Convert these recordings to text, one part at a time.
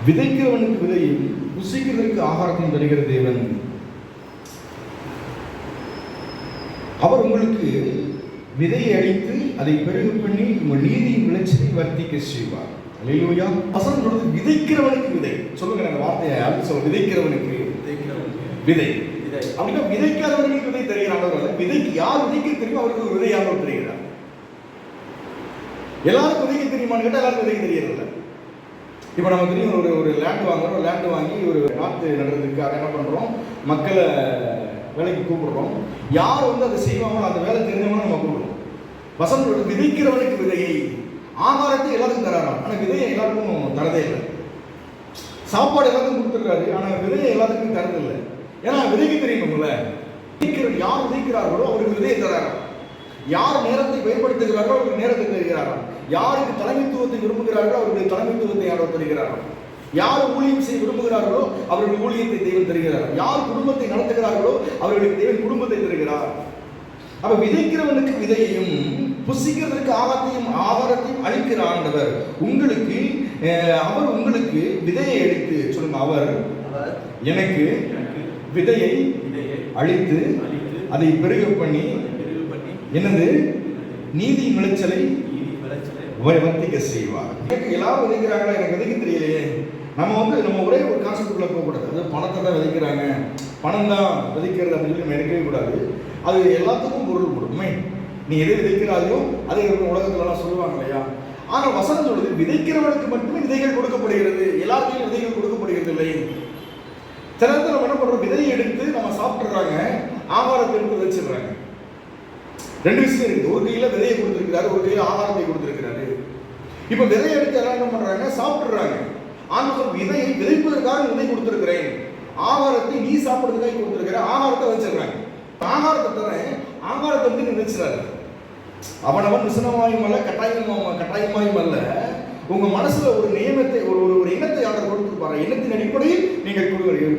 விதைக்கிறவனுக்கு விதையும் புசிக்கிறதற்கு ஆகாரத்தையும் தருகிற தேவன். அவர் உங்களுக்கு விதையை அளித்து அதை பெருக பண்ணி உங்கள் நீதியின் விளைச்சலை வர்த்திக்க செய்வார். அல்லேலூயா. வசனம் சொல்றது விதைக்கிறவனுக்கு விதை. சொல்லுங்க அந்த வார்த்தையை அடுத்து சொல்ல. விதைக்கிறவனுக்கு விதை. அப்படின்னா விதைக்காதவர்களுக்கு விதை தருகிறார். விதைக்கு யார் விதைக்க தெரியும் அவருக்கு ஒரு விதை யாரும் தருகிறார். எல்லாருக்கும் விதைக்க தெரியுமான்னு கேட்டால் எல்லாருக்கும் விதைக்க தெரியறதில்ல. இப்போ நம்ம தெரியும் ஒரு லேண்ட் வாங்குறோம். லேண்ட் வாங்கி ஒரு நாற்று நடுறதுக்காக என்ன பண்ணுறோம், மக்களை வேலைக்கு கூப்பிடுறோம். யார் அதை செய்வாங்களோ அந்த வேலை தெரிஞ்சவங்களும் நம்ம கூப்பிடுறோம். வசனம் விதைக்கிறவனுக்கு விதையை, ஆகாரத்தை எல்லாருக்கும் தராராம். ஆனால் விதையை எல்லாருக்கும் தரதே இல்லை. சாப்பாடு எல்லாத்துக்கும் கொடுத்துருக்காரு, ஆனால் விதையை எல்லாத்துக்கும் தரதில்லை. ஏன்னா விதைக்க தெரியணும்ல. யார் விதைக்கிறார்களோ அவருக்கு விதையை தராராம். யார் நேரத்தை பயன்படுத்துகிறார்களோ அவருக்கு நேரத்தை தருகிறாராம். யாருக்கு தலைமைத்துவத்தை விரும்புகிறார்களோ அவர்களுக்கு தலைமைத்துவத்தை ஆர்வம் தருகிறாராம். யார் ஊழியம் செய்ய விரும்புகிறார்களோ அவர்களுக்கு ஊழியத்தை தேவன் தருகிறார். யார் குடும்பத்தை நடத்துகிறார்களோ அவர்களுக்கு தேவன் குடும்பத்தை தருகிறார். அப்ப விதைக்கிறவனுக்கு விதையையும் புசிக்கிறதற்கு ஆகாரத்தையும் அளிக்கிற ஆண்டவர் உங்களுக்கு, அவர் உங்களுக்கு விதையை அளித்து, சொல்லுங்க, அவர் எனக்கு விதையை அளித்து அதை பெருக பண்ணி என்னது நீதியின் விளைச்சலை வர்த்திக்க செய்வார். எல்லாரும் விதைக்கிறாங்களா, எனக்கு விதைக்க தெரியலையே. நம்ம ஒரே ஒரு கான்செப்டுக்குள்ள போகக்கூடாது. அது பணத்தை தான் விதைக்கிறாங்க, பணம் தான் விதைக்கிறது அப்படின்னு சொல்லி நினைக்கவே கூடாது. அது எல்லாத்துக்கும் பொருள் கொடுக்குமே. நீ எதை விதைக்கிறாயோ அதை உலகத்துலலாம் சொல்லுவாங்க இல்லையா. ஆனால் வசனம் சொல்லுது விதைக்கிறவனுக்கு மட்டுமே விதைகள் கொடுக்கப்படுகிறது, எல்லாருக்கும் விதைகள் கொடுக்கப்படுகிறது இல்லை. சில இடத்துல நம்ம என்ன பண்றோம், விதையை எடுத்து நம்ம சாப்பிட்றாங்க, ஆகாரத்தை எடுத்து விதைச்சிடுறாங்க. ரெண்டு விஷயம் இருக்கு. ஒரு கையில விதையை கொடுத்துருக்கிறாரு, ஒரு கையில ஆகாரத்தை கொடுத்துருக்கிறாரு. இப்ப விதையை எடுத்து எல்லாம் என்ன பண்றாங்க, சாப்பிடுறாங்க. ஆண்டவர் விதையை விதைப்பதற்காக விதை கொடுத்திருக்கிறேன், ஆகாரத்தை நீ சாப்பிடுறதுக்காக கொடுத்திருக்கிற, ஆகாரத்தை வச்சிருக்காங்க. ஆகாரத்தை தரேன், ஆகாரத்தை வந்து நீ வச்சிடாரு. அவனவன் விசனமாயும் அல்ல, கட்டாயமாயும் அல்ல. உங்க மனசுல ஒரு நியமத்தை, ஒரு எண்ணத்தை ஆண்டவர் கொடுத்திருப்பாரு. எண்ணத்தின் அடிப்படையில் நீங்கள்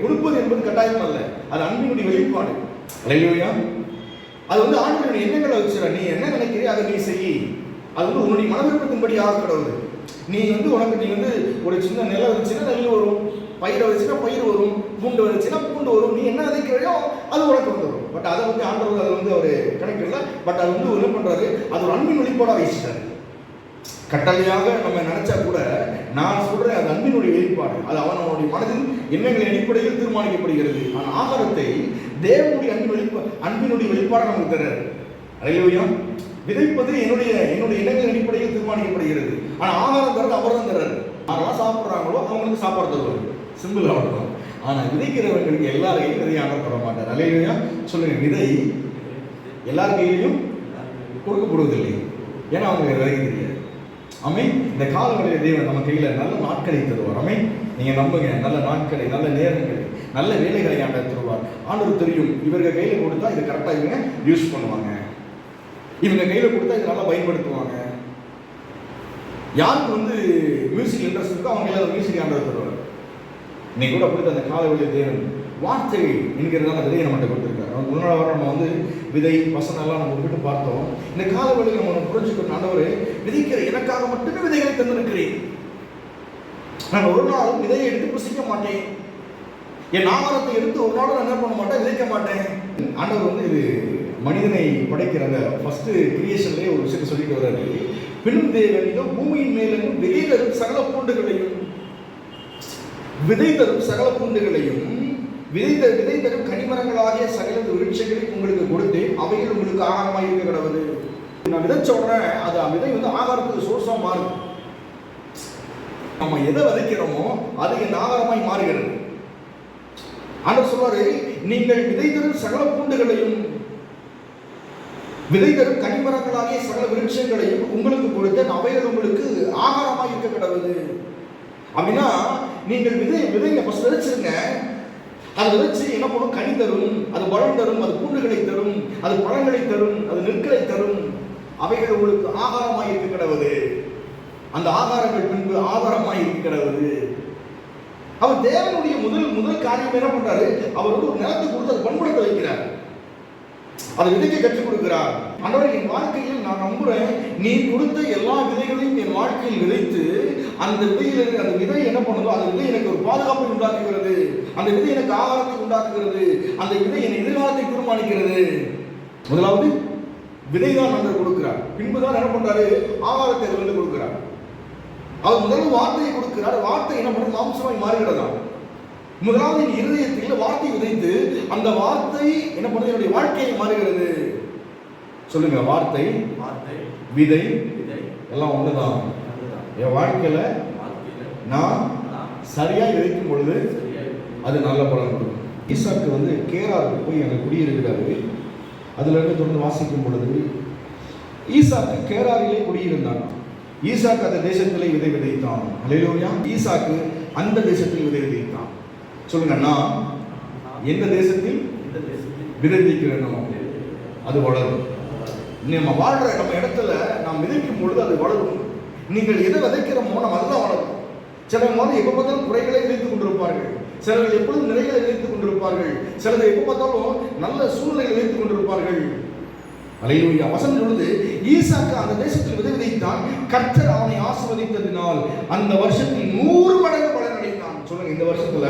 கொடுப்பது என்பது கட்டாயம் அல்ல, அது அன்பினுடைய வெளிப்பாடு. அல்லேலூயா. அது ஆண்டவருடைய எண்ணங்களை வச்சுற. நீ என்ன நினைக்கிறீ அதை நீ செய். அது உன்னுடைய மனவிருப்பத்தின்படி ஆக கடவுள். நீ உனக்கு நீ ஒரு சின்ன நிலம் வச்சுன்னா நெல் வரும், பயிரை வச்சுன்னா பயிர் வரும், பூண்டு வச்சுன்னா பூண்டு வரும். நீ என்ன விதைக்கிறையோ அது உனக்கு வரும். பட் அதை ஆண்டவர் அதை அவர் கணக்கு இல்லை. பட் அது என்ன பண்றாரு, அது ஒரு அன்பின் வெளிப்பாடாக வச்சுட்டாரு. கட்டளையாக நம்ம நினைச்சா கூட நான் சொல்றேன், அது அன்பினுடைய வெளிப்பாடு. அது அவனுடைய மனதின் எண்ணங்களின் அடிப்படையில் தீர்மானிக்கப்படுகிறது. ஆனால் ஆகாரத்தை தேவனுடைய அன்பினுடைய வெளிப்பாடு நமக்கு தர்றாரு. அல்லேலூயா. விதைப்பது என்னுடைய எண்ணங்களின் அடிப்படையில் தீர்மானிக்கப்படுகிறது. ஆனால் ஆகாரம் தர்றது அவர் தான் தர்றாரு. யாரெல்லாம் சாப்பிட்றாங்களோ அவங்களுக்கு சாப்பாடு தருவார். சிம்பிள் அவ்வளோதான். ஆனால் விதைக்கிறவங்களுக்கு எல்லார் கையிலும் விதையை ஆர்டர் பண்ண மாட்டார். அல்லேலூயா. சொல்லுங்க, விதை எல்லார் கையிலையும் கொடுக்கப்படுவதில்லை. ஏன்னா அவங்க விதைக்க தெரியாது. ஆமே. இந்த காலங்களில் தேவன் நம்ம கையில நல்ல நாட்களை தருவார். ஆமே. நீங்க நம்புங்க, நல்ல நாட்களை, நல்ல நேரங்களை, நல்ல வேலைகளை ஆண்டவர் தருவார். ஆண்டவர் தெரியும், இவர்கள் கையில கொடுத்தா இதை கரெக்டா இவங்க யூஸ் பண்ணுவாங்க, இவங்க கையில கொடுத்தா இதை நல்லா பயன்படுத்துவாங்க. யாருக்கு மியூசிக் இன்ட்ரெஸ்ட் இருக்கோ அவங்க எல்லாரும் மியூசிக் ஆண்டவர் தருவார். இன்னைக்கு கூட அப்படித்தான் அந்த காலவெளியில் தேவன் வார்த்தை என்கிறதான விதையை நம்மகிட்ட கொடுத்துருக்காரு. முன்னாள் வர நம்ம விதை வசனம் எல்லாம் நம்ம விட்டு பார்த்தோம். இந்த காலவெளியில் நம்ம புரிஞ்சுக்கணும், ஆண்டவர் விதைக்கிற எனக்காக மட்டுமே விதைகளை தந்திருக்கிறேன். நான் ஒரு நாளும் விதையை எடுத்து புசிக்க மாட்டேன். என் ஆகாரத்தை எடுத்து ஒரு நாளும் நான் என்ன பண்ண மாட்டேன், விதைக்க மாட்டேன். ஆண்டவர் இது மனிதனை படைக்கிற அந்த ஃபர்ஸ்ட் கிரியேஷன்லேயே ஒரு விஷயத்தை சொல்லிட்டு வர்றாரு. பின் தேவனிதோ பூமியின் மேலும் விதை தரும் சகல பூண்டுகளையும், விதை தரும் சகல பூண்டுகளையும், விதை தரும் கனிமரங்களாகிய சகல விருட்சங்களையும் உங்களுக்கு கொடுத்து அவைகள் உங்களுக்கு ஆகாரமாக இருக்க கிடவுது. நான் விதைச்ச உடனே அது விதை ஆகாரத்துக்கு சோர்ஸா மாறுது. நம்ம எதை விதைக்கிறோமோ அது என் ஆகாரமாய் மாறுகிறது. ஆண்டவர் சொல்றாரு, நீங்கள் விதை தரும் சகல பூண்டுகளையும், விதை தரும் கனிமரங்களாகிய சகல விருட்சங்களையும் உங்களுக்கு கொடுத்து அவைகள் உங்களுக்கு ஆகாரமாக இருக்க கிடவுது. அப்படின்னா நீங்கள் விதைங்க ஃபர்ஸ்ட் விதைச்சிருங்க. அதை விதைச்சு என்ன பண்ணும், கனி தரும், அது பழம் தரும், அது பூண்டுகளை தரும், அது பழங்களை தரும், அது நெற்களை தரும். அவைகள் உங்களுக்கு ஆகாரமாக இருக்க கிடவுது. அந்த ஆகாரங்கள் பின்பு ஆதாரமாக இருக்க கிடவுது. அவர் தேவனுடைய முதல் காரியம் என்ன பண்றாரு, அவர் ஒரு நிலத்தை கொடுத்து அதை பண்படுத்த வைக்கிறார். அதை விதைக்க கற்றுக் கொடுக்கிறார். ஆண்டவரே, என் வாழ்க்கையில் நான் நம்புறேன், நீ கொடுத்த எல்லா விதைகளையும் என் வாழ்க்கையில் விதைத்து அந்த விதையில் அந்த விதை என்ன பண்ணுதோ அந்த விதை எனக்கு ஒரு பாதுகாப்பை உண்டாக்குகிறது, அந்த விதை எனக்கு ஆகாரத்தை உண்டாக்குகிறது, அந்த விதை என் எதிர்காலத்தை தீர்மானிக்கிறது. முதலாவது விதைதான் ஆண்டவர் கொடுக்கிறார், பின்புதான் என்ன பண்றாரு, ஆகாரத்தை வந்து கொடுக்கிறார். அவர் முதல் வார்த்தையை கொடுக்கிறார். வார்த்தை என்ன பண்ணுறது, மாம்சமாய் மாறுகிறதா. முதலாவது என் இருதயத்தில் வார்த்தை விதைத்து அந்த வார்த்தை என்ன பண்ணுது, என்னுடைய வாழ்க்கையை மாறுகிறது. சொல்லுங்க, வார்த்தை விதை எல்லாம் ஒண்ணுதான். என் வாழ்க்கையில நான் சரியா விதைக்கும் பொழுது அது நல்ல பலன் கொடுக்கும். ஈசாக்கு வந்து கேராருக்கு போய் அங்கே குடியிருக்கிறாரு. அதுல இருந்து தொடர்ந்து வாசிக்கும் பொழுது ஈசாக்கு கேராரிலே குடியிருந்தான். ஈசாக்கு அந்த தேசத்திலே விதை விதைத்தான். அல்லேலூயா. ஈசாக்கு அந்த தேசத்தில் விதை விதைத்தான். சொல்லுங்க, நான் எந்த தேசத்தில் விதை விதைக்கிறேனோ அது வளரும். நம்ம வாழ்ற நம்ம இடத்துல நாம் விதைக்கும் பொழுது அது வளரும். நீங்கள் எதை விதைக்கிறோமோ நம்ம அதுதான் வளரும். சிலர் வந்து எப்போ பார்த்தாலும் குறைகளை விதைத்துக் கொண்டிருப்பார்கள், சிலர்கள் எப்பொழுதும் நிறைகளை விதைத்துக் கொண்டிருப்பார்கள், சிலர் எப்போ பார்த்தாலும் நல்ல சூழ்நிலைகளை விதைத்துக் கொண்டிருப்பார்கள். அல்லேலூயா. வசனம் சொல்லுது, ஈசாக்கு அந்த தேசத்தில் விதை விதைத்தான். கர்த்தர் அவனை ஆசீர்வதித்ததினால் அந்த வருஷத்தில் 100 மடங்கு பலன் அடைந்தான். சொல்லுங்க, இந்த வருஷத்துல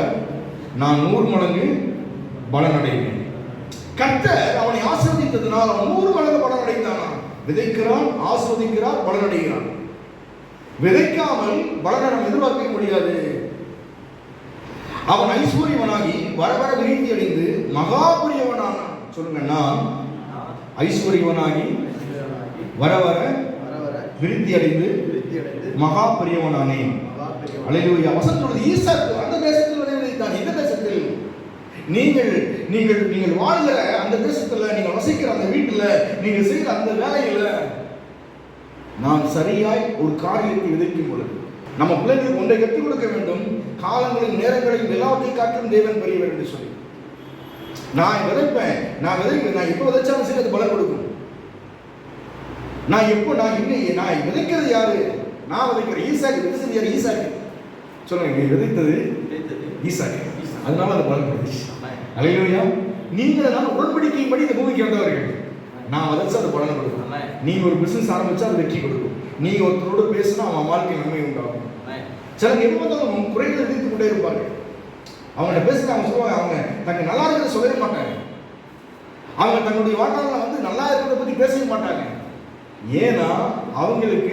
நான் 100 மடங்கு பலன் அடைவேன். கர்த்தர் அவனை ஆசீர்வதித்ததினால் அவன் 100 மடங்கு பலன் அடைந்தான். விதைக்கிறான், ஆசீர்வதிக்கிறான், பலன் அடைகிறான். விதைக்காமல் பலனை நம்ம எதிர்பார்க்க முடியாது. அவன் ஐஸ்வர்யவனாகி வர வர விருத்தி அடைந்து மகா பெரியவனானான். சொல்லுங்க, நான் ஐஸ்வர்யவனாகி வர வர விருத்தி அடைந்து மகா பெரியவனானேன். அல்லேலூயா. வசனம் சொல்றது, ஈசாக்கு அந்த தேசத்தில் விதை விதைத்தான். எந்த தேசத்தில்? நீங்கள் வாழ்கிற அந்த தேசத்துல, நீங்கள் வசிக்கிற அந்த வீட்டுல, நீங்கள் செய்கிற அந்த வேலையில நான் சரியாய் ஒரு காரியத்தை விதைக்கும் பொழுது நம்ம பிள்ளைகளுக்கு ஒன்றை கற்றுக் கொடுக்க வேண்டும். காலங்களின் நேரங்களில் எல்லாவற்றையும் காட்டும் தேவன் பெரியவர் என்று சொல்லி நான் விதைப்பேன். நான் எப்போ விதைச்சாலும் சரி அது பலன் கொடுக்கும். நான் விதைக்கிறது யாரு? நான் விதைக்கிறேன். ஈசாக்கு விதைச்சது யாரு? ஈசாக்கு. சொல்லுங்க, விதைத்தது ஈசாக்கு. அதனால அது பலன் கொடுத்துச்சு. அல்லேலூயா. நீங்கள் நான் உடன்படிக்கையின்படி இந்த பூமிக்கு வந்தவர்கள். நான் விதைச்சா அது பலன் கொடுக்கும். நீங்க ஒரு பிசினஸ் ஆரம்பிச்சா அது வெற்றி கொடுக்கும். நீங்க ஒருத்தரோட பேசினா அவன் வாழ்க்கை நன்மை உண்டாகும். சிலர் எப்போதும் குறைகளை விதித்துக் கொண்டே இருப்பார்கள். அவங்க பேசுற அவங்க சொல்லுவாங்க, அவங்க தங்க நல்லா இருக்கிறத சொல்லவே மாட்டாங்க. அவங்க தன்னுடைய வாழ்நாளில் வந்து நல்லா இருக்கிறத பத்தி பேசவே மாட்டாங்க. ஏன்னா அவங்களுக்கு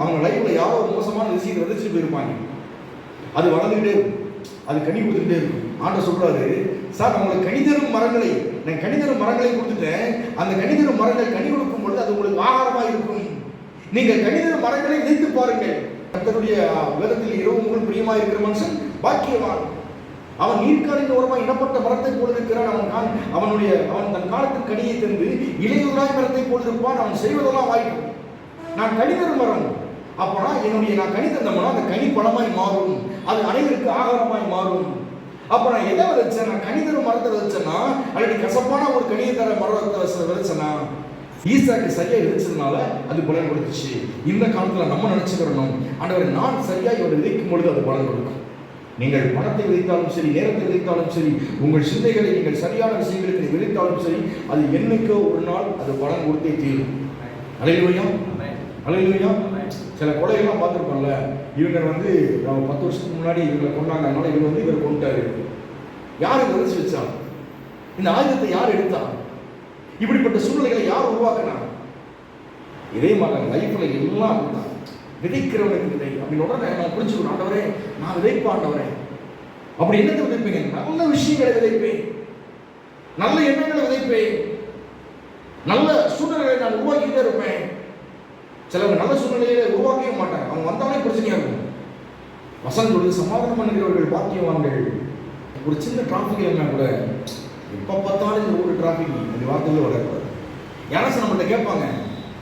அவங்க லைஃப்ல யாரோ ஒரு மோசமான விஷயத்தை விதைச்சிட்டு போயிருப்பாங்க. அது வளர்ந்துகிட்டே இருக்கும், அது கனி கொடுத்துக்கிட்டே இருக்கும். ஆண்டவர் சொல்றாரு, சார் உங்களுக்கு கனிதரும் மரங்களை நான் கனிதரும் மரங்களை கொடுத்துட்டேன். அந்த கனிதரும் மரங்கள் கனி கொடுக்கும் பொழுது அது உங்களுக்கு ஆகாரமாக இருக்கும். நீங்கள் கனிதரும் மரங்களை விதைத்து பாருங்கள். கர்த்தருடைய வேதத்தில் இரவு முழு பிரியமாக இருக்கிற மனுஷன் பாக்கியவான். அவன் நீர்க்காலின் ஓரமாக இடப்பட்ட மரத்தை போல இருக்கிறான். அவன் தன் காலத்தின் கனியை தந்து இலையுறாய் மரத்தை போல் இருப்பான். அவன் செய்வதெல்லாம் வாய்க்கும். நான் கனிதரும் மரம். அப்போனா நான் கனி தந்தோம்னா அந்த கனி பழமாய் மாறும், அது அனைவருக்கு ஆகாரமாய் மாறும். அப்போ நான் எதை விதைச்சேன்? நான் கனிதரும் மரத்தை விதைச்சேன்னா, அல்லது கசப்பான ஒரு கனியை தர மரத்தை விதைச்சேன்னா, ஈசாக்கு சரியா விதைச்சதுனால அது பலன் கொடுத்துச்சு. இந்த காலத்துல நம்ம நினைச்சுக்கிறோம், ஆண்டவரே நான் சரியா இவரை விதைக்கும் பொழுது அது பலன் கொடுக்கும். நீங்கள் பணத்தை விதைத்தாலும் சரி, நேரத்தை விதைத்தாலும் சரி, உங்கள் சிந்தைகளை நீங்கள் சரியான விஷயங்களுக்கு விதைத்தாலும் சரி, அது என்னைக்கோ ஒரு நாள் அது பலன் கொடுத்தே தீரும். அல்லேலூயா. அல்லேலூயா. சில கொலைகள்லாம் பார்த்துருப்போம்ல, இவங்க வந்து 10 வருஷத்துக்கு முன்னாடி இவங்களை கொண்டாங்க, அதனால இவர் கொண்டாரு. யார் இதை விதைச்சு வச்சா? இந்த ஆயுதத்தை யார் எடுத்தா? இப்படிப்பட்ட சூழ்நிலைகளை யார் உருவாக்குனா? இதே மாதிரி லைஃப்ல எல்லாம் விதைக்கிறவனுக்கு விதை அப்படின்னு உடனே நான் புரிஞ்சுக்கணும், ஆண்டவரே நான் விதைப்பாண்டவரே. அப்படி என்னத்தை விதைப்பீங்க? நல்ல விஷயங்களை விதைப்பேன், நல்ல எண்ணங்களை விதைப்பேன், நல்ல சூழ்நிலைகளை நான் உருவாக்கிட்டே இருப்பேன். சிலவங்க நல்ல சூழ்நிலையை உருவாக்கவே மாட்டாங்க, அவங்க வந்தாலே பிரச்சனையா இருக்கும். வசந்தோடு சமாதானம் பண்ணுகிறவர்கள் பாக்கியவான்கள். ஒரு சின்ன டிராஃபிக் என்ன கூட எப்போ பார்த்தாலும் இந்த ஊர் டிராஃபிக் இந்த வார்த்தையில வரக்கூடாது. யாராச்சும் நம்மகிட்ட கேட்பாங்க,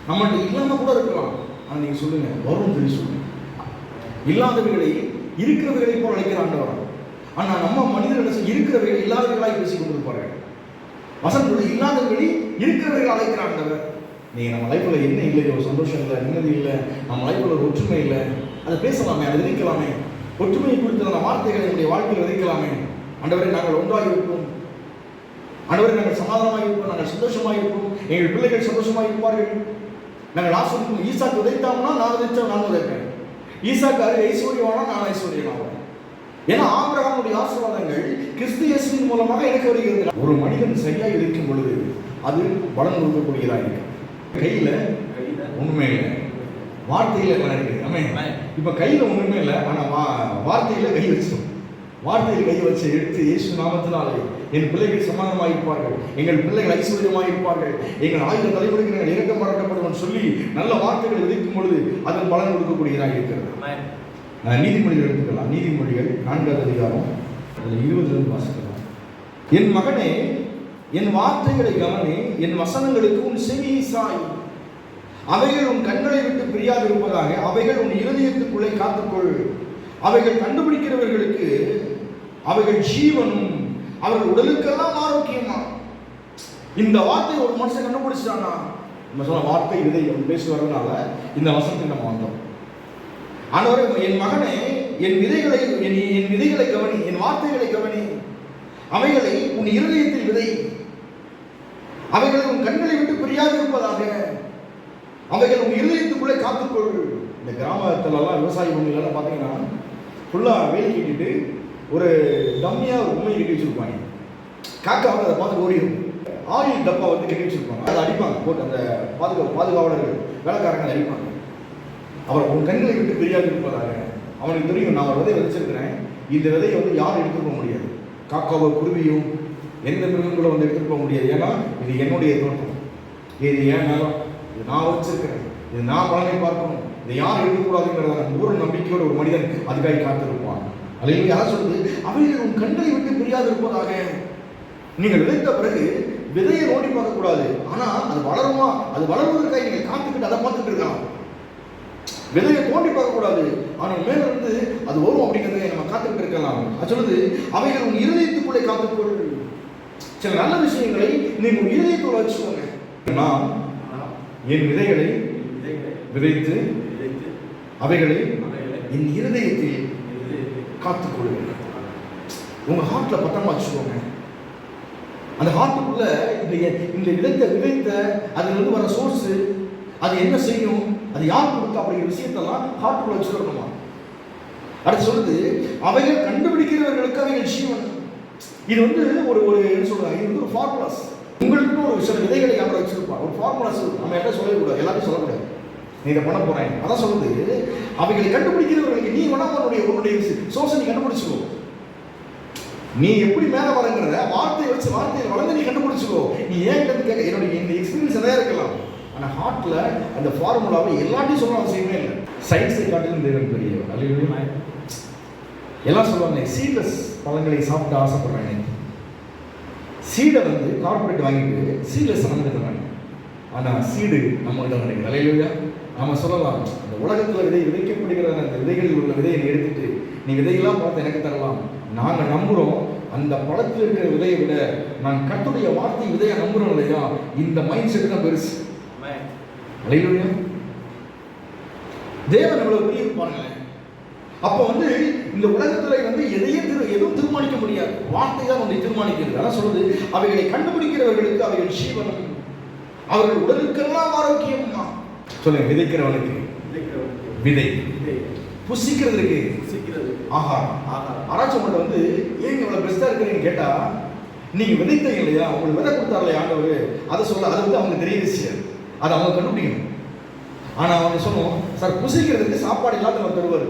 நம்மகிட்ட இல்லாமல் கூட இருக்கலாம், ஆனால் நீங்கள் சொல்லுங்க வரும் சொல்லி சொல்லுங்க. இல்லாதவர்களை இருக்கிறவர்களை போல் அழைக்கிறாண்டவர். ஆனால் நம்ம மனிதர்கள் இருக்கிறவர்கள் இல்லாதவர்களாய் பேசிக் கொண்டிருப்பார்கள். வசந்தோடு இல்லாதவர்களை இருக்கிறவர்கள் அழைக்கிறாண்டவர். நீங்கள் நம்ம லைஃப்பில் என்ன இல்லையோ, சந்தோஷம் இல்லை, நிம்மதி இல்லை, நம்ம லைஃப்பில் ஒரு ஒற்றுமை இல்லை, அதை பேசலாமே, அதை விதைக்கலாமே. ஒற்றுமையை குறித்த அந்த வார்த்தைகளை என்னுடைய வாழ்க்கையில் விதைக்கலாமே. ஆண்டவரே நாங்கள் ஒன்றாக இருப்போம், ஆண்டவரே நாங்கள் சமாதானமாக இருப்போம், நாங்கள் சந்தோஷமாக இருப்போம், எங்கள் பிள்ளைகள் சந்தோஷமாக இருப்பார்கள். நாங்கள் ஆசீர்வதிப்போம். ஈசாக்கு விதைத்தாம்னா நான் விதைச்சோம், நான் விதைப்பேன். ஈசாக்கு ஐஸ்வர்யவானா நான் ஐஸ்வர்யமாவேன். ஏன்னா ஆபிரகாமுடைய ஆசீர்வாதங்கள் கிறிஸ்து இயேசுவின் மூலமாக எனக்கு வருகிறது. ஒரு மனிதன் சரியாக இருக்கும் பொழுது அது பலன் கொடுக்கக்கூடியதாக இருக்கு. கையில ஒண்ணுமே இல்லை, வார்த்தையில எல்லாம் இருக்குது. ஆமென். இப்ப கையில ஒண்ணுமே இல்லை, ஆனா வார்த்தையில கை வச்சோம். வார்த்தையில் கை வச்சு எடுத்து இயேசு நாமத்தினாலே என் பிள்ளைகள் சமாதானமாக இருப்பார்கள், எங்கள் பிள்ளைகள் ஐஸ்வர்யமாக இருப்பார்கள், எங்கள் 1000 தலைமுறைக்கு நாங்கள் இரக்கம் பாராட்டப்படுவோம் சொல்லி நல்ல வார்த்தைகளை விதைக்கும் பொழுது அதன் பலன் கொடுக்கக்கூடியதாக இருக்கிறது. நீதிமொழிகள் எடுத்துக்கலாம். நீதிமொழிகள் 4வது அதிகாரம் 20 வாசிக்கலாம். என் மகனே, என் வார்த்தைகளை கவனி, என் வசனங்களுக்கு உன் செவியை சாய். அவைகள் உன் கண்களை விட்டு பிரியாது இருப்பதாக, அவைகள் உன் இருதயத்துக்குள்ளே காத்துக்கொள். அவைகள் கண்டுபிடிக்கிறவர்களுக்கு அவைகள் ஜீவனும் அவர்கள் உடலுக்கெல்லாம் ஆரோக்கியமா. இந்த வார்த்தை ஒரு மனுஷன் கண்டுபிடிச்சானா, நம்ம சொன்ன வார்த்தை விதை பேசி வர்றதுனால இந்த வசனத்துக்கு நம்ம வந்தோம். ஆண்டவரே, என் மகனே, என் விதைகளை கவனி, என் வார்த்தைகளை கவனி, அவைகளை உன் இருதயத்தில் விதை, அவைகளை உன் கண்களை விட்டு பிரியாது இருப்பதாக, அவைகள் உன் இருதயத்துக்குள்ளே காத்துக்கொள். இந்த கிராமத்துலலாம் விவசாய பூமியிலலாம் பார்த்தீங்கன்னா ஃபுல்லாக வேலி கட்டிட்டு ஒரு டம்மியாக ஒரு உண்மையை கட்டி வச்சுருப்பாங்க. காக்கா வந்து அதை பார்த்து ஓடிடும். ஆயில் டப்பா வந்து கட்டி வச்சுருப்பாங்க, அதை அடிப்பாங்க போட்டு. அந்த பாதுகாவலர்கள் வேலைக்காரங்க அடிப்பாங்க. அவர் உன் கண்களை விட்டு பிரியாது இருப்பதாக, அவனுக்கு தெரியும் நான் ஒரு விதையை விதைச்சிருக்கிறேன், இந்த விதையை வந்து யாரும் எடுத்துட்டு போக முடியாது. காக்காவோ குருவியும் எந்த மிருகங்களும் வந்து எடுத்துட்டு போக முடியாது. ஏன்னா இது என்னுடைய தோட்டம், இது ஏன் நிலம், இது நான் வச்சிருக்கிறேன், இது நான் பலனை பார்க்கணும், இதை யாரும் எடுக்கக்கூடாதுங்கிறத ஒரு நம்பிக்கையோட ஒரு மனிதன் அதுக்காக காத்திருப்பான். அல்லது யார் சொல்றது, அவைகள் உன் கண்களை விட்டு பிரியாது இருப்பதாக. நீங்கள் விதைத்த பிறகு விதையை நோண்டி பார்க்கக்கூடாது, ஆனா அது வளருமா, அது வளர்வதற்காக நீங்கள் காத்துக்கிட்டு அதை பார்த்துட்டு இருக்கலாம். விதையை தோண்டி பார்க்கக்கூடாது, ஆனால் மேல இருந்து அது வரும் அப்படிங்கிறத நம்ம காத்துக்கிட்டு இருக்கலாம். அது சொல்லுது, அவைகள் உன் இருதயத்துக்குள்ளே காத்துக்கொள். சில நல்ல விஷயங்களை நீங்க உன் இருதயத்துக்குள்ள வச்சுக்கோங்க. நான் என் விதைகளை விதைத்து அவைகளை என் இருதயத்தில் காத்துக்கொள்வேன். உங்க ஹார்ட்ல பத்திரமா வச்சுக்கோங்க. அந்த ஹார்ட்டுக்குள்ள இந்த விதைத்த அதுல இருந்து வர சோர்ஸ், அது என்ன செய்யும், அது யார் கொடுத்தா அப்படிங்கிற விஷயத்தெல்லாம் ஹார்ட்டுக்குள்ள வச்சுக்கணுமா. அடுத்து சொல்லுது, அவைகள் கண்டுபிடிக்கிறவர்களுக்கு அவைகள் ஜீவன். இது வந்து ஒரு என்ன சொல்றாங்க, இது வந்து ஒரு ஃபார்முலாஸ். உங்களுக்கு ஒரு சில விதைகளை யாரும் வச்சிருப்பாங்க, ஒரு ஃபார்முலாஸ். நம்ம என்ன சொல்லக்கூடாது, எல்லாத்தையும் சொல்லக்கூடாது. நீ இதை பண்ண போறேன் அதான் சொல்லுது. அவைகளை கண்டுபிடிக்கிறவர்களுக்கு நீ வேணா உன்னுடைய சோர்ஸை நீ கண்டுபிடிச்சுக்கோ. நீ எப்படி மேல வரங்கிறத வார்த்தையில் வளர்ந்து நீ கண்டுபிடிச்சுக்கோ. நீ ஏன் கேட்க, என்னுடைய இந்த எக்ஸ்பீரியன்ஸ் நிறைய இருக்கலாம், ஆனா ஹார்ட்ல அந்த ஃபார்முலாவை எல்லாத்தையும் சொல்ல அவசியமே இல்லை. சயின்ஸை காட்டிலும் தேவன் பெரியவர். அல்லேலூயா. எல்லாம் சொல்லுவாங்க சீட்லெஸ் பழங்களை சாப்பிட்டு ஆசைப்படுறாங்க. சீடை வந்து கார்பரேட் வாங்கிட்டு சீட்லெஸ் வாங்கிட்டு, ஆனா சீடு நம்ம கிட்ட கிடைக்குது. அல்லேலூயா. நாம சொல்லலாம், இந்த உலகத்துல விதைக்கப்படுகிற அந்த விதைகளில் உள்ள விதையை எடுத்துட்டு நீ விதையெல்லாம் பார்த்து எனக்கு தரலாம். நாங்க நம்புறோம், அந்த பழத்தில் இருக்கிற விதையை விட நான் கர்த்தருடைய வார்த்தை விதையை நம்புறோம் இல்லையா, இந்த மைண்ட் செட் தான் பெருசு. அல்லேலூயா. தேவன் எவ்வளவு பெரிய பாருங்களேன். அப்ப வந்து இந்த உலகத்துல வந்து எதுவும் தீர்மானிக்க முடியாது, வார்த்தை தான் உன்னை தீர்மானிக்கிறது. அதான் சொல்லுது, அவைகளை கண்டுபிடிக்கிறவர்களுக்கு அவைகள் ஜீவனும் அவர்கள் உடலுக்கெல்லாம் ஆரோக்கியமா. சொல்லுங்க, விதைக்கிறவனுக்கு விதை, புசிக்கிறதுக்கு ஆகாரம். ஆராய்ச்சி மட்டும் வந்து ஏங்க இவ்வளவு பெஸ்டா இருக்கிறீங்கன்னு கேட்டா, நீங்க விதைத்தீங்க இல்லையா, உங்களுக்கு விதை கொடுத்தாரு ஆண்டவர், அதை சொல்ல, அது வந்து அவங்க தெரிய விஷயம், அதை அவங்க கண்டுபிடிக்கணும். ஆனா அவங்க சொன்னோம், சார் புசிக்கிறதுக்கு சாப்பாடு இல்லாத அவர் தருவார்.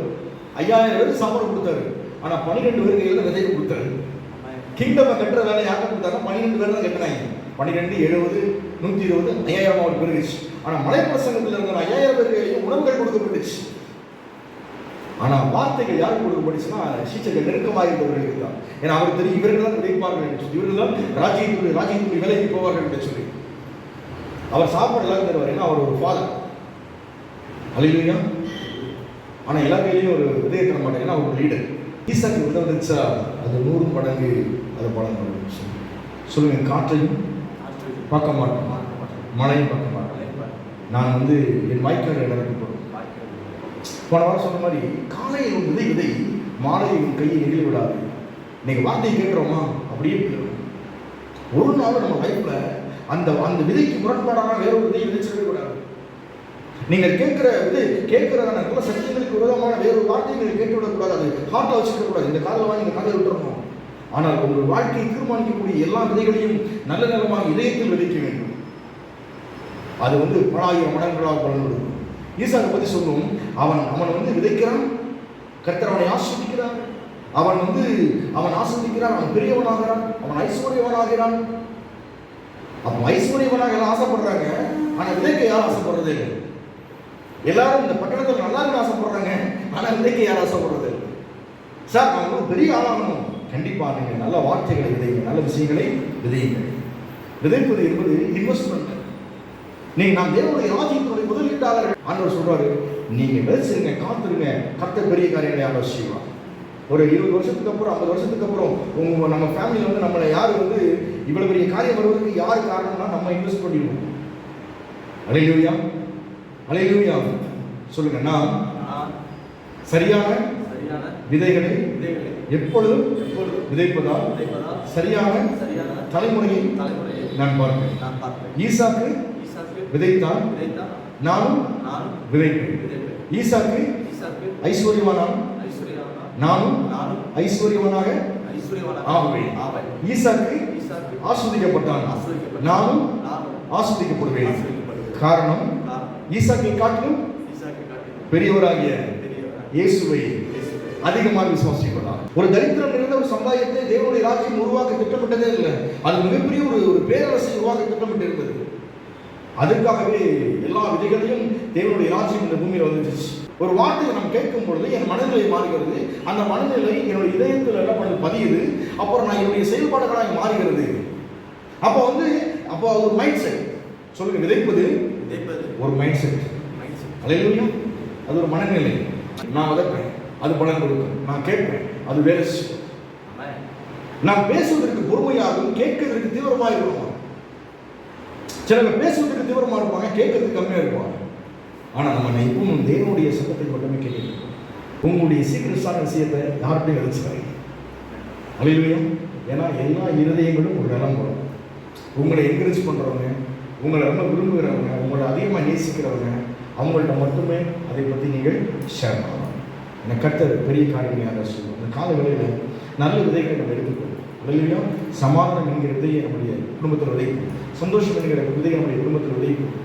5000 பேருக்கு சாப்பாடு கொடுத்தாரு, ஆனா 12 பேருக்கு கையில் விதையை கொடுத்தாரு. கிங்டம் கட்டுற வேலை யாருக்கு கொடுத்தாங்க, 12 பேர் தான் கட்டினாங்க. 12, 70, 120, 5000 பெருகிச்சு. ஆனா மலைப்பிரசங்கத்தில் இருந்த 5000 பேருக்கு உணவுகள் கொடுக்கப்பட்டுச்சு. ஆனா வார்த்தைகள் யாருக்கு கொடுக்கப்பட்டுச்சுன்னா சீச்சர்கள் நெருக்கமாக இருந்தவர்களுக்கு தான். ஏன்னா அவருக்கு தெரியும் இவர்கள் தான் விதைப்பார்கள் என்று சொல்லி, இவர்கள் தான் ராஜ்யத்துடைய வேலைக்கு போவார்கள் என்று சொல்லி. அவர் சாப்பாடு எல்லாரும் தருவார், ஏன்னா அவர் ஒரு ஃபாதர். அல்லேலூயா. ஆனா எல்லா கையிலையும் ஒரு விதையை தர மாட்டாங்க, ஏன்னா அவர் ஒரு லீடர். ஈசாக்கு விதை விதைச்சா அது 100 மடங்கு அது பலன் வரும். சொல்லுங்க, காற்றையும் பார்க்க மாட்டோம், மழையும் பார்க்க மாட்டோம். நான் வந்து என் வாய்க்கால் நிரப்பப்படும். போன வாரம் சொன்ன மாதிரி காலையில் உன் விதை மாலையை உன் கையை நெகிழ விடாது. இன்னைக்கு வார்த்தையை கேட்கிறோமா, அப்படியே ஒரு நாள் நம்ம லைஃப்ல அந்த அந்த விதைக்கு முரண்பாடான வேற ஒரு விதையை விதைச்சிடவே கூடாது. நீங்கள் கேட்கிறதான நல்ல சத்தியங்களுக்கு விரோதமான வேறொரு வார்த்தைகளை கேட்டுவிடக்கூடாது. அது ஹார்ட்ல வச்சுக்க கூடாது. இந்த காதல வாங்கி இந்த காதலை விட்டுறணும். ஆனால் உங்கள் வாழ்க்கையை தீர்மானிக்கக்கூடிய எல்லா விதைகளையும் நல்ல நிலமாக இதயத்தில் விதைக்க வேண்டும். அது பல ஆயிரம் மடங்களாக பலன் கொடுக்கும். ஈசாக்கை பற்றி சொல்லும், அவன் விதைக்கிறான், கர்த்தர் அவனை ஆசீர்வதிக்கிறான். அவன் ஆசீர்வதிக்கிறான், அவன் பெரியவனாகிறான், அவன் ஐஸ்வர்யவனாகிறான். அப்போ ஐஸ்வர்யவனாக எல்லாம் ஆசைப்படுறாங்க, ஆனால் விதைக்க யாரும் ஆசைப்படுறதே இல்லை. எல்லாரும் இந்த பட்டணத்தில் நல்லா இருக்க ஆசைப்படுறாங்க, ஆனால் விதைக்க யாரும் ஆசைப்படுறதே இல்லை. சார் நான் பெரிய ஆளாகணும், கண்டிப்பாக நீங்கள் நல்ல வார்த்தைகளை விதைங்க, நல்ல விஷயங்களை விதையுங்கள். விதைப்பது என்பது இன்வெஸ்ட்மெண்ட். நாம் தேவனுடைய ராஜ்யத்தினுடைய முதலீட்டாளர்கள். ஆண்டவர் சொல்றாரு, நீங்க விதைச்சிருங்க, காத்துருங்க, கர்த்தர் பெரிய காரியங்களை ஆண்டவர் செய்வார். ஒரு 20 வருஷத்துக்கு அப்புறம் 50 வருஷத்துக்கு அப்புறம் நம்ம ஃபேமிலியில் நம்மளை யார் இவ்வளவு பெரிய காரியம் வருவதற்கு யார் காரணம்னா நம்ம இன்வெஸ்ட் பண்ணிடுவோம். அல்லேலூயா, அல்லேலூயா சொல்லுங்க. நாம் சரியான விதைகளை எப்பொழுதும் விதைப்பதால் சரியான தலைமுறையை நான் பார்ப்பேன். ஈசாக்கு விதைத்தான், நானும் விதைப்பேன். ஈசாக்கு ஐஸ்வர்யவானான், நானும் ஐஸ்வர்யவனாக ஆவேன். ஈசாக்கு ஆஸ்வதிக்கப்பட்டான், நானும் ஆஸ்வதிக்கப்படுவேன். காரணம், ஈசாக்கை காட்டிலும் பெரியவராகிய இயேசுவை அதிகமாக விசுவாசிக்கிறார். ஒரு தரித்திரம் நிறைந்த ஒரு சமுதாயத்தை தேவனுடைய ராஜ்யம் உருவாக்க திட்டமிட்டதே இல்லை. அது மிகப்பெரிய ஒரு பேரரசை உருவாக்க திட்டமிட்டு இருந்தது. அதற்காகவே எல்லா விதைகளையும் தேவனுடைய ராஜ்யம் இந்த பூமியில் வந்துச்சு. ஒரு வார்த்தையை நாம் கேட்கும் பொழுது என் மனநிலை மாறுகிறது. அந்த மனநிலை என்னுடைய இதயத்தில் என்ன பண்ணது பதியுது. அப்புறம் நான் என்னுடைய செயல்பாடுகளாக மாறுகிறது. அப்போ ஒரு மைண்ட் செட். சொல்லுங்க, விதைப்பது ஒரு மைண்ட் செட். அல்லேலூயா. அது ஒரு மனநிலை. நான் வதப்பேன், அது பலன் கொடுக்கும். நான் கேட்பேன், அது வேலை செய்யும். நான் பேசுவதற்கு பொறுமையாகவும் கேட்கிறதுக்கு தீவிரமாக இருக்கணும். சிலர் பேசுவதற்கு தீவிரமாக இருப்பாங்க, கேட்கறதுக்கு கம்மியாக இருப்பாங்க. ஆனால் நம்ம இப்பவும் தேவனுடைய சத்தத்தை மட்டுமே கேட்கிறோம். உங்களுடைய சீக்கிரட்டான விஷயத்தை யார்கிட்டையும் எழுதிச்சாங்க. அல்லேலூயா. ஏன்னா எல்லா இருதயங்களும் ஒரு நிலம் வரும். உங்களை என்கரேஜ் பண்ணுறவங்க, உங்களை ரொம்ப விரும்புகிறவங்க, உங்களை அதிகமாக நேசிக்கிறவங்க, அவங்கள்ட்ட மட்டுமே அதை பற்றி நீங்கள் ஷேர் பண்ணலாம். எனக்கு கர்த்தர் பெரிய காரியங்களை யாரை சொல்லுவோம். இந்த கால வேளையில் நல்ல விதைகளை நம்ம எடுத்துக்கணும். அல்லேலூயா. சமாதானம் என்கிற விதையை நம்முடைய குடும்பத்தில் விதைக்கும். சந்தோஷம் என்கிற விதையை நம்முடைய குடும்பத்தில் விதைக்கும்.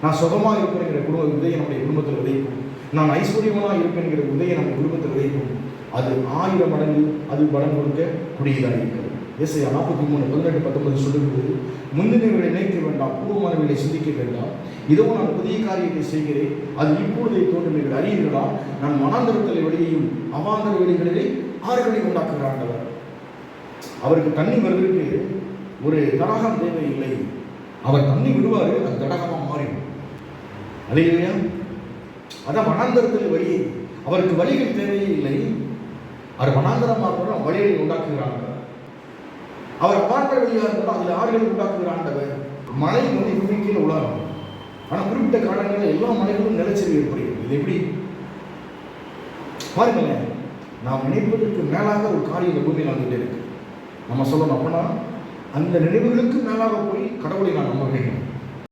நான் சுகமாக இருப்பேங்கிற விதையை நம்முடைய குடும்பத்தில் விதைக்கும். நான் ஐஸ்வர்யமாக இருப்பேங்கிற விதையை நம்ம குடும்பத்தில் விதைக்கும். அது 1000 மடங்கு அது பலம் கொடுக்க கூடியதாக இருக்கிறது. ஏசாயா 43:18-19 சொல்லுகிறது, முந்தினவர்களை நினைக்க வேண்டாம், பூர்வமானவர்களை சிந்திக்க வேண்டாம். இதோ நான் புதிய காரியத்தை செய்கிறேன், அது இப்பொழுதே தோன்றும் என்று அறியீர்களா? நான் வனாந்தரத்தில் வெளியையும் அவாந்தர வெளிகளிலே ஆறுகளை உண்டாக்குகிறார். அவருக்கு தண்ணி வருவதற்கு ஒரு தடாகம் தேவையில்லை. அவர் தண்ணி விடுவார், அது தடாகமாக மாறிடும். அல்லேலூயா. அதான் வனாந்தரத்தில் வழி. அவருக்கு வழிகள் தேவையே இல்லை. அவர் வனாந்தரமாக வழிகளை உண்டாக்குகிறார். அவர் அவாந்தர வழியாக இருந்தால் அதில் ஆறுகளை உண்டாக்குகிறாண்டவர். மழை பூமிக்கு உலகம். ஆனால் குறிப்பிட்ட காலங்களில் எல்லா மலைகளும் நிலச்சரிவு ஏற்படுகிறது. இது எப்படி பாருங்களேன். நாம் நினைப்பதற்கு மேலாக ஒரு காரியம் இந்த பூமியில் வந்துகிட்டே இருக்கு. நம்ம சொல்லணும், அப்படின்னா அந்த நினைவுகளுக்கு மேலாக போய் கடவுளை நான் நம்ப வேண்டும்.